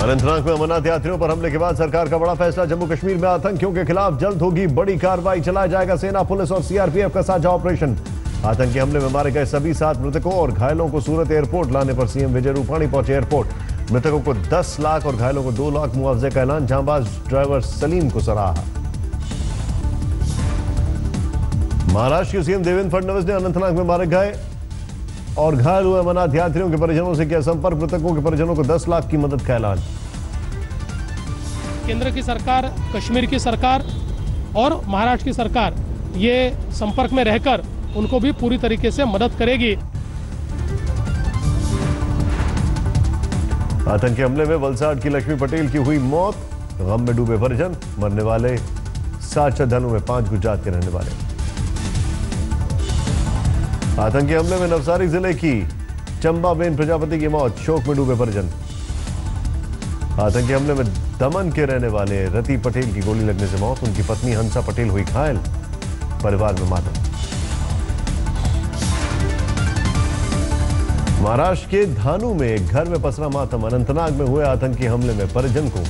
अनंतनाग में अमरनाथ यात्रियों पर हमले के बाद सरकार का बड़ा फैसला। जम्मू कश्मीर में आतंकियों के खिलाफ जल्द होगी बड़ी कार्रवाई। चलाया जाएगा सेना, पुलिस और सीआरपीएफ का साझा ऑपरेशन। आतंकी हमले में मारे गए सभी 7 मृतकों और घायलों को सूरत एयरपोर्ट लाने पर सीएम विजय रूपाणी पहुंचे एयरपोर्ट। मृतकों को 10 लाख और घायलों को 2 लाख मुआवजे का ऐलान। जांबाज ड्राइवर सलीम को सराहा। महाराष्ट्र के सीएम देवेंद्र फडणवीस ने अनंतनाग में मारे गए और घायल हुए अमरनाथ यात्रियों के परिजनों से किया संपर्क। मृतकों के परिजनों को 10 लाख की मदद का ऐलान। केंद्र की सरकार, कश्मीर की सरकार और महाराष्ट्र की सरकार ये संपर्क में रहकर उनको भी पूरी तरीके से मदद करेगी। आतंकी हमले में वलसाड की लक्ष्मी पटेल की हुई मौत। गम में डूबे परिजन। मरने वाले 7 श्रद्धालुओं में 5 गुजरात के रहने वाले। आतंकी हमले में नवसारी जिले की चंबाबेन प्रजापति की मौत। शोक में डूबे परिजन। आतंकी हमले में दमन के रहने वाले रति पटेल की गोली लगने से मौत। उनकी पत्नी हंसा पटेल हुई घायल। परिवार में मातम। महाराष्ट्र के धानू में एक घर में पसरा मातम। अनंतनाग में हुए आतंकी हमले में परिजन को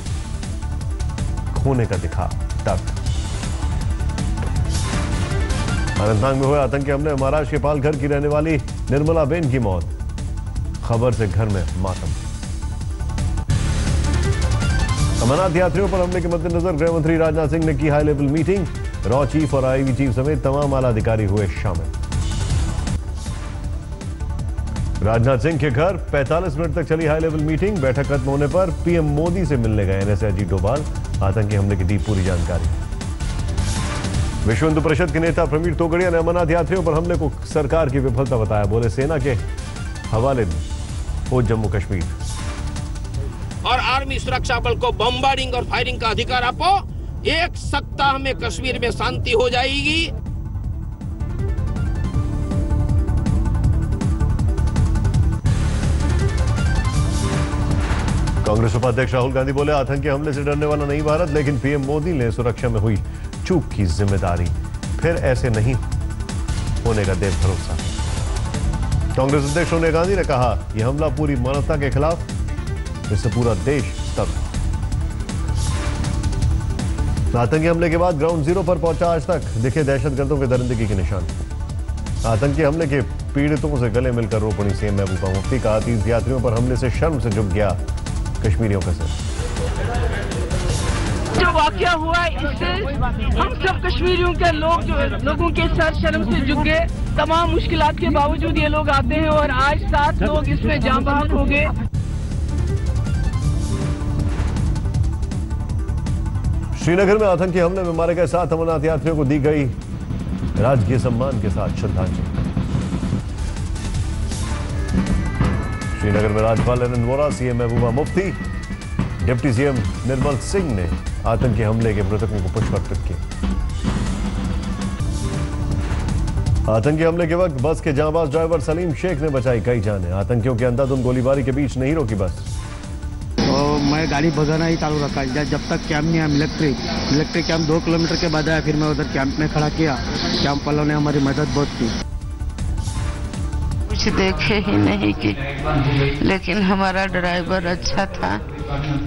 खोने का दिखा टक। अनंतनाग में हुए आतंकी हमले में महाराष्ट्र के पालघर की रहने वाली निर्मला बेन की मौत। खबर से घर में मातम। अमरनाथ यात्रियों पर हमले के मद्देनजर गृह मंत्री राजनाथ सिंह ने की high level meeting. Raw chief और आईवी चीफ समेत तमाम आला अधिकारी हुए शामिल। राजनाथ सिंह के घर 45 मिनट तक चली हाई लेवल मीटिंग। बैठक खत्म होने पर पीएम मोदी से मिलने गए एनएसए अजीत डोभाल। आतंकी हमले की दी पूरी जानकारी। विश्व हिंदू परिषद के नेता प्रवीण तोगड़िया ने अमरनाथ यात्रियों पर हमले को सरकार की विफलता बताया। बोले सेना के हवाले हो जम्मू कश्मीर और आर्मी सुरक्षा बल को बम्बार्डिंग और फायरिंग का अधिकार आपो। 1 सप्ताह में कश्मीर में शांति हो जाएगी। कांग्रेस उपाध्यक्ष राहुल गांधी बोले आतंकी हमले से डरने वाला नहीं भारत, लेकिन पीएम मोदी ने सुरक्षा में हुई चूक की जिम्मेदारी। फिर ऐसे नहीं होने का दे भरोसा। कांग्रेस अध्यक्ष सोनिया गांधी ने कहा यह हमला पूरी मानवता के खिलाफ, इससे पूरा देश स्तब्ध। आतंकी हमले के बाद ग्राउंड जीरो पर पहुंचा आज तक। दिखे दहशतगर्दों के दरिंदगी के निशान। आतंकी हमले के पीड़ितों से गले मिलकर रो पड़ी सीएम महबूबा मुफ्ती। कहा तीर्थ यात्रियों पर हमले से शर्म से झुक गया कश्मीरियों का सर। जो वाकया हुआ इससे हम सब कश्मीरियों के लोगों के सर शर्म से झुक गए। तमाम मुश्किलात के बावजूद ये लोग आते हैं और आज 7 लोग इसमें जान बहक हो गए। श्रीनगर में आतंकी हमले में मारे गए 7 अमरनाथ यात्रियों को दी गई राजकीय सम्मान के साथ श्रद्धांजलि। श्रीनगर में राज्यपाल Narendra Vora, CM Mehbooba Mufti, deputy CM Nirmal Singh ने आतंकी हमले के मृतकों को पुष्प अर्पित किए। आतंकी हमले के वक्त बस के जांबाज ड्राइवर सलीम शेख ने बचाई कई जानें। आतंकियों के अंधाधुंध गोलीबारी के बीच नहीं रोकी बस। मैं गाड़ी भगाना ही चालू रखा जब तक कैंप नहीं आया। इलेक्ट्रिक कैंप 2 किलोमीटर के बाद आया। फिर मैं उधर कैंप में खड़ा किया। कैंप वालों ने हमारी मदद बहुत की। कुछ देखे ही नहीं कि, लेकिन हमारा ड्राइवर अच्छा था।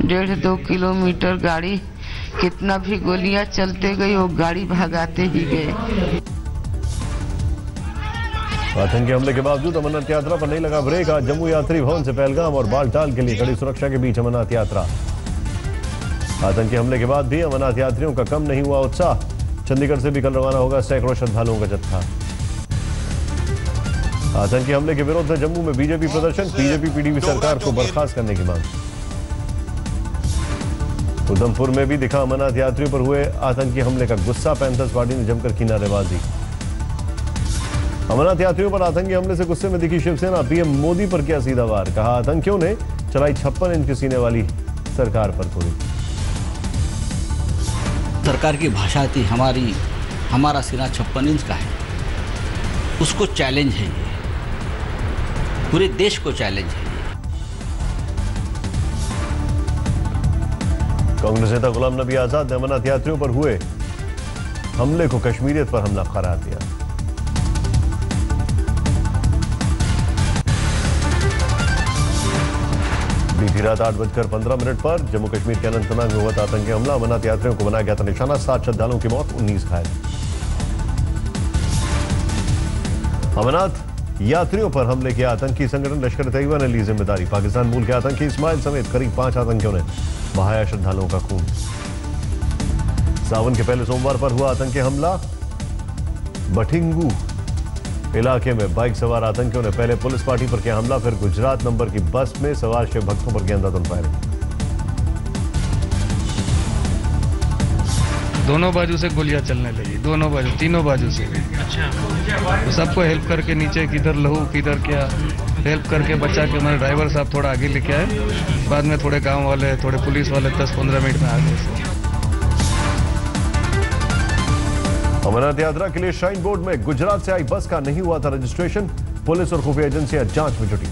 1.5-2 किलोमीटर गाड़ी कितना भी गोलियां चलते गई, वो गाड़ी भगाते ही गए। आतंकी हमले के बावजूद अमरनाथ यात्रा पर नहीं लगा ब्रेक। आज जम्मू यात्री भवन से पहलगाम और बालटाल के लिए कड़ी सुरक्षा के बीच अमरनाथ यात्रा। आतंकी हमले के बाद भी अमरनाथ यात्रियों का कम नहीं हुआ उत्साह। चंडीगढ़ से भी कल रवाना होगा सैकड़ों श्रद्धालुओं का जत्था। आतंकी हमले के विरोध में जम्मू में बीजेपी प्रदर्शन। बीजेपी पीडीपी सरकार को बर्खास्त करने की मांग। उधमपुर में भी दिखा अमरनाथ यात्रियों पर हुए आतंकी हमले का गुस्सा। पैंथर्स पार्टी ने जमकर की नारेबाजी। अमरनाथ यात्रियों पर आतंकी हमले से गुस्से में दिखी शिवसेना। पीएम मोदी पर किया सीधा वार। कहा आतंकियों ने चलाई 56 इंच के सीने वाली सरकार पर गोली। सरकार की भाषा थी हमारा सीना 56 इंच का है। उसको चैलेंज है ये, पूरे देश को चैलेंज है। कांग्रेस नेता गुलाम नबी आजाद ने अमरनाथ यात्रियों पर हुए हमले को कश्मीरियत पर हमला करार दिया। बीती रात 8:15 पर जम्मू कश्मीर के अनंतनाग में हुआ था आतंकी हमला। अमरनाथ यात्रियों को बनाया गया था निशाना। 7 श्रद्धालुओं की मौत, 19 घायल। अमरनाथ यात्रियों पर हमले किया आतंकी संगठन लश्कर तैयबा ने ली जिम्मेदारी। पाकिस्तान मूल के आतंकी इस्माइल समेत करीब 5 आतंकियों ने बहाया श्रद्धालुओं का खून। सावन के पहले सोमवार पर हुआ आतंकी हमला। बठिंगू इलाके में बाइक सवार आतंकियों ने पहले पुलिस पार्टी पर किया हमला, फिर गुजरात नंबर की बस में सवार शिव भक्तों पर किया अंधाधुंध फायरिंग। दोनों बाजू से गोलियां चलने लगी, दोनों बाजू, तीनों बाजू से। अच्छा। तो सबको हेल्प करके नीचे किधर लहू किधर क्या हेल्प करके बचा के हमारे ड्राइवर साहब थोड़ा आगे लेके आए। बाद में थोड़े गांव वाले, थोड़े पुलिस वाले 10-15 मिनट में आ गए। अमरनाथ यात्रा के लिए श्राइन बोर्ड में गुजरात से आई बस का नहीं हुआ था रजिस्ट्रेशन। पुलिस और खुफिया एजेंसियां जांच में जुटी।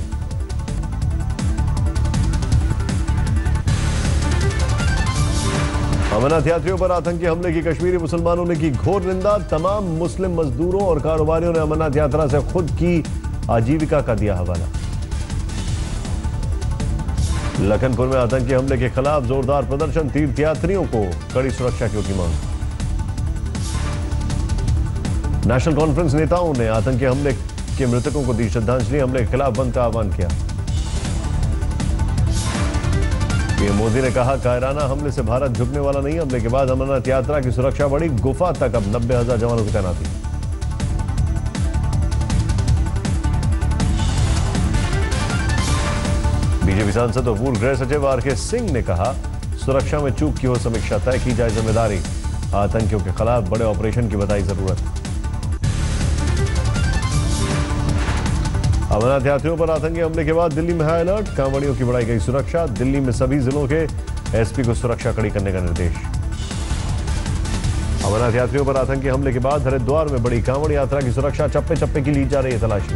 अमरनाथ यात्रियों पर आतंकी हमले की कश्मीरी मुसलमानों ने की घोर निंदा। तमाम मुस्लिम मजदूरों और कारोबारियों ने अमरनाथ यात्रा से खुद की आजीविका का दिया हवाला। लखनपुर में आतंकी हमले के खिलाफ जोरदार प्रदर्शन। तीर्थयात्रियों को कड़ी सुरक्षा की मांग। नेशनल कॉन्फ्रेंस नेताओं ने आतंकी हमले के मृतकों को दी श्रद्धांजलि। हमले के खिलाफ बंद का आह्वान किया। पीएम मोदी ने कहा, कायराना हमले से भारत झुकने वाला नहीं। हमले के बाद अमरनाथ यात्रा की सुरक्षा बढ़ी। गुफा तक अब 90,000 जवानों की तैनाती। बीजेपी सांसद और पूर्व गृह सचिव आरके सिंह ने कहा, सुरक्षा में चूक की हो समीक्षा, तय की जाए जिम्मेदारी। आतंकियों के खिलाफ बड़े ऑपरेशन की बताई जरूरत। अमरनाथ यात्रियों पर आतंकी हमले के बाद दिल्ली में हाई अलर्ट। कांवड़ियों की बढ़ाई गई सुरक्षा। दिल्ली में सभी जिलों के एसपी को सुरक्षा कड़ी करने का निर्देश। अमरनाथ यात्रियों पर आतंकी हमले के बाद हरिद्वार में बड़ी कांवड़ यात्रा की सुरक्षा। चप्पे चप्पे की ली जा रही है तलाशी।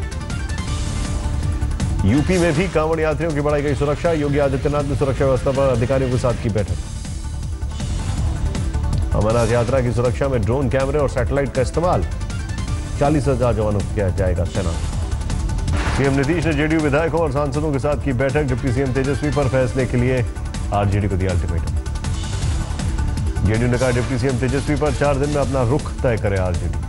यूपी में भी कांवड़ यात्रियों की बढ़ाई गई सुरक्षा। योगी आदित्यनाथ ने सुरक्षा व्यवस्था पर अधिकारियों के साथ की बैठक। अमरनाथ यात्रा की सुरक्षा में ड्रोन कैमरे और सैटेलाइट का इस्तेमाल। 40,000 जवानों को किया जाएगा तैनात। सीएम नीतीश ने जेडीयू विधायकों और सांसदों के साथ की बैठक। डिप्टी सीएम तेजस्वी पर फैसले के लिए आरजेडी को दिया अल्टीमेटम। जेडीयू ने कहा, डिप्टी सीएम तेजस्वी पर 4 दिन में अपना रुख तय करे आरजेडी।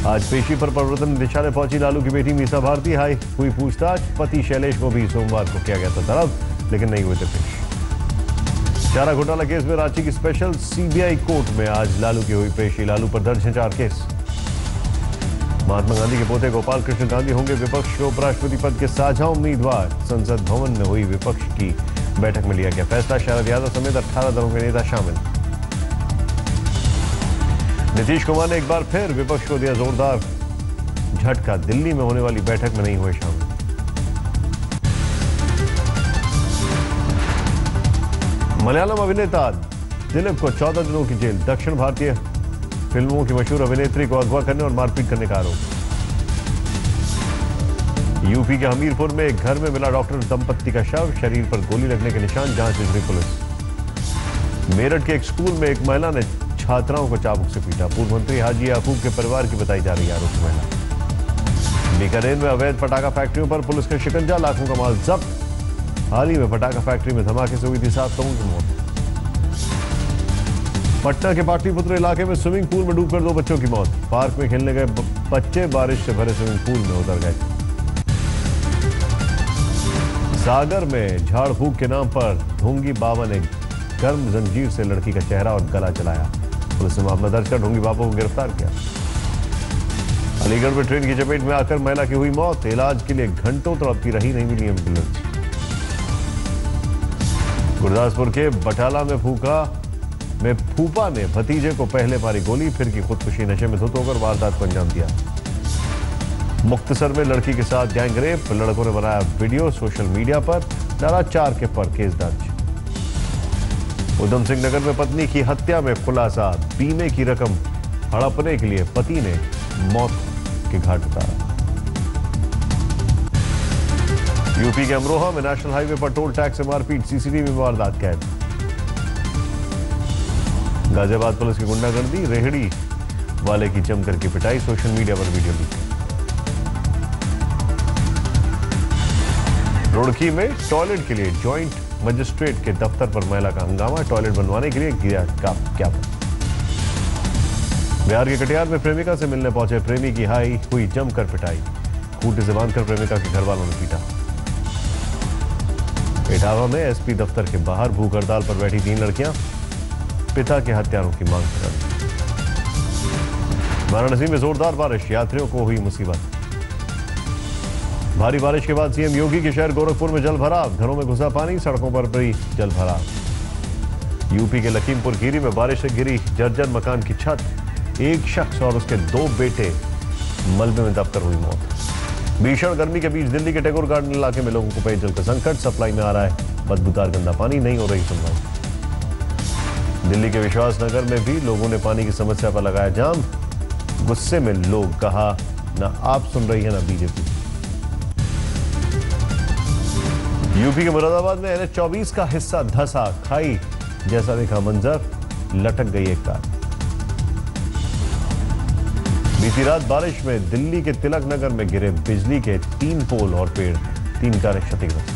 आज पेशी पर प्रवर्तन निदेशालय पहुंची लालू की बेटी मीसा भारती। हाई हुई पूछताछ। पति शैलेश को भी सोमवार को किया गया था तलब, लेकिन नहीं हुए थे पेश। चारा घोटाला केस में रांची की स्पेशल सीबीआई कोर्ट में आज लालू की हुई पेशी। लालू पर दर्ज है 4 केस। महात्मा गांधी के पोते गोपाल कृष्ण गांधी होंगे विपक्ष के उपराष्ट्रपति पद के साझा उम्मीदवार। संसद भवन में हुई विपक्ष की बैठक में लिया गया फैसला। शरद यादव समेत 18 दलों के नेता शामिल। नीतीश कुमार ने एक बार फिर विपक्ष को दिया जोरदार झटका। दिल्ली में होने वाली बैठक में नहीं हुए शामिल। मलयालम अभिनेता दिलीप को 14 दिनों की जेल। दक्षिण भारतीय फिल्मों की मशहूर अभिनेत्री को अगवा करने और मारपीट करने का आरोप। यूपी के हमीरपुर में एक घर में मिला डॉक्टर दंपत्ति का शव। शरीर पर गोली लगने के निशान। जांच में जुटी पुलिस। मेरठ के एक स्कूल में एक महिला ने छात्राओं को चाबुक से पीटा। पूर्व मंत्री हाजी याकूब के परिवार की बताई जा रही आरोपी महिला। बीकानेर में अवैध पटाखा फैक्ट्रियों पर पुलिस का शिकंजा। लाखों का माल जब्त। हाल ही में पटाखा फैक्ट्री में धमाके से हुई थी 7 लोगों की मौत। पटना के पाटलिपुत्र इलाके में स्विमिंग पूल में डूबकर 2 बच्चों की मौत। पार्क में खेलने गए बच्चे बारिश से भरे स्विमिंग पूल में उतर गए। सागर में झाड़ फूक के नाम पर ढोंगी बाबा ने गर्म जंजीर से लड़की का चेहरा और गला जलाया। पुलिस ने मामला दर्ज कर ढोंगी बाबा को गिरफ्तार किया। अलीगढ़ में ट्रेन की चपेट में आकर महिला की हुई मौत। इलाज के लिए घंटों तड़पती रही, नहीं मिली एम्बुलेंस। गुरदासपुर के बटाला में फूफा ने भतीजे को पहले मारी गोली, फिर की खुदकुशी। नशे में धुत होकर वारदात को अंजाम दिया। मुक्तसर में लड़की के साथ गैंग रेप। लड़कों ने बनाया वीडियो, सोशल मीडिया पर डाला। 4 पर केस दर्ज। उधम सिंह नगर में पत्नी की हत्या में खुलासा। बीमे की रकम हड़पने के लिए पति ने मौत के घाट उतारा। यूपी के अमरोहा में नेशनल हाईवे पर टोल टैक्स से मारपीट। सीसीटीवी में वारदात कैद। गाजियाबाद पुलिस की गुंडागर्दी। रेहड़ी वाले की जमकर की पिटाई। सोशल मीडिया पर वीडियो लीक। रुड़की में टॉयलेट के लिए जॉइंट मजिस्ट्रेट के दफ्तर पर महिला का हंगामा, टॉयलेट बनवाने के लिए किया क्या। बिहार के कटिहार में प्रेमिका से मिलने पहुंचे प्रेमी की हाई हुई जमकर पिटाई, खूंटे से बांधकर प्रेमिका के घर वालों ने पीटा। इटावा में एसपी दफ्तर के बाहर भूख हड़ताल पर बैठी 3 लड़कियां पिता के हत्यारों की मांग कर रही। वाराणसी में जोरदार बारिश, यात्रियों को हुई मुसीबत। भारी बारिश के बाद सीएम योगी के शहर गोरखपुर में जल भराव, घरों में घुसा पानी, सड़कों पर भी जल भराव। यूपी के लखीमपुर खीरी में बारिश से गिरी जर्जर मकान की छत, एक शख्स और उसके 2 बेटे मलबे में दबकर हुई मौत। भीषण गर्मी के बीच दिल्ली के टैगोर गार्डन इलाके में लोगों को पेयजल का संकट, सप्लाई में आ रहा है बदबूदार गंदा पानी, नहीं हो रही सुनवाई। दिल्ली के विश्वास नगर में भी लोगों ने पानी की समस्या पर लगाया जाम, गुस्से में लोग कहा ना आप सुन रही है ना बीजेपी। यूपी के मुरादाबाद में NH-24 का हिस्सा धंसा, खाई जैसा देखा मंजर, लटक गई एक कार। बीती रात बारिश में दिल्ली के तिलक नगर में गिरे बिजली के 3 पोल और पेड़, 3 कारें क्षतिग्रस्त।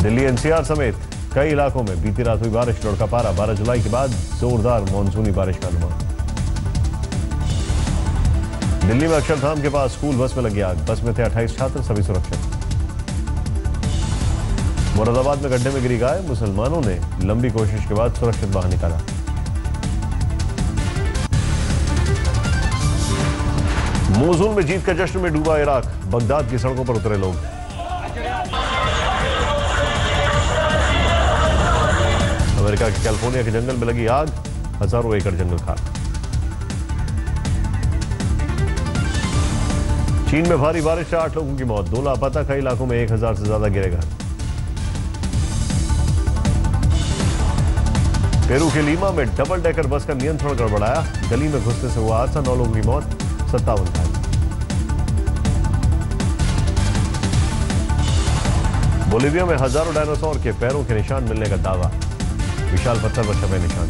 दिल्ली NCR समेत कई इलाकों में बीती रात हुई बारिश, लुढ़का पारा, 12 जुलाई के बाद जोरदार मानसूनी बारिश का अनुमान। दिल्ली में अक्षरधाम के पास स्कूल बस में लगी आग, बस में थे 28 छात्र, सभी सुरक्षित। मुरादाबाद में गड्ढे में गिरी गाय, मुसलमानों ने लंबी कोशिश के बाद सुरक्षित बाहर निकाला। मोसुल में जीत के जश्न में डूबा इराक, बगदाद की सड़कों पर उतरे लोग। अमेरिका के कैलिफोर्निया के जंगल में लगी आग, हजारों एकड़ जंगल खाक। चीन में भारी बारिश से 8 लोगों की मौत, 2 लापता, कई इलाकों में 1000 से ज्यादा गिरे घर। पेरू के लीमा में डबल डेकर बस का नियंत्रण गड़बड़ाया, गली में घुसने से हुआ हादसा, 9 लोगों की मौत, 57 घायल। बोलिविया में हजारों डायनासोर के पैरों के निशान मिलने का दावा, विशाल पत्थर पर छपे निशान।